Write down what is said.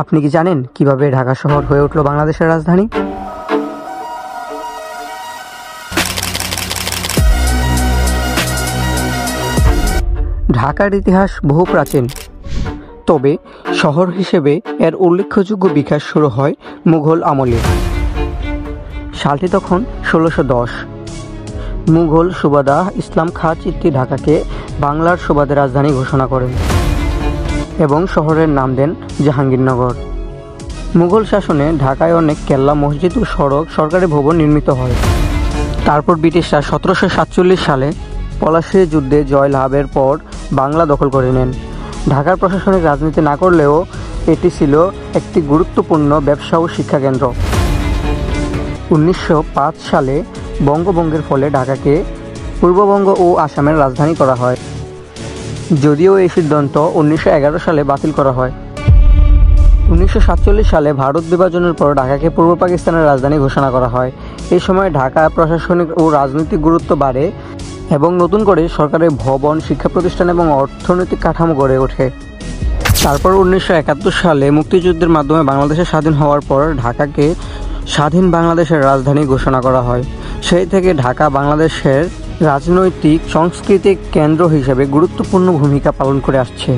আপনি কি জানেন কিভাবে ঢাকা শহর হয়ে উঠল বাংলাদেশের রাজধানী? ঢাকার ইতিহাস বহু প্রাচীন, তবে শহর হিসেবে এর উল্লেখযোগ্য বিকাশ শুরু হয় মুঘল আমলে। সালটি তখন ১৬১০। মুঘল সুবাদার ইসলাম খাঁ চিশতি ঢাকাকে বাংলার সুবাদে রাজধানী ঘোষণা করেন এবং শহরের নাম দেন জাহাঙ্গীরনগর। মুঘল শাসনে ঢাকায় অনেক কেল্লা, মসজিদ ও সরকারি ভবন নির্মিত হয়। তারপর ব্রিটিশরা ১৭৪৭ সালে পলাশী যুদ্ধে জয় লাভের পর বাংলা দখল করে নেন। ঢাকার প্রশাসনিক রাজনীতি না করলেও এটি ছিল একটি গুরুত্বপূর্ণ ব্যবসা ও শিক্ষা কেন্দ্র। ১৯০৫ সালে বঙ্গভঙ্গের ফলে ঢাকাকে পূর্ববঙ্গ ও আসামের রাজধানী করা হয়, যদিও এই সিদ্ধান্ত ১৯১১ সালে বাতিল করা হয়। ১৯৪৭ সালে ভারত বিভাজনের পর ঢাকাকে পূর্ব পাকিস্তানের রাজধানী ঘোষণা করা হয়। এই সময় ঢাকা প্রশাসনিক ও রাজনৈতিক গুরুত্ব বাড়ে এবং নতুন করে সরকারের ভবন, শিক্ষা প্রতিষ্ঠান এবং অর্থনৈতিক কাঠামো গড়ে ওঠে। তারপর ১৯৭১ সালে মুক্তিযুদ্ধের মাধ্যমে বাংলাদেশের স্বাধীন হওয়ার পর ঢাকাকে স্বাধীন বাংলাদেশের রাজধানী ঘোষণা করা হয়। সেই থেকে ঢাকা বাংলাদেশের রাজনৈতিক সাংস্কৃতিক কেন্দ্র হিসেবে গুরুত্বপূর্ণ ভূমিকা পালন করে আসছে।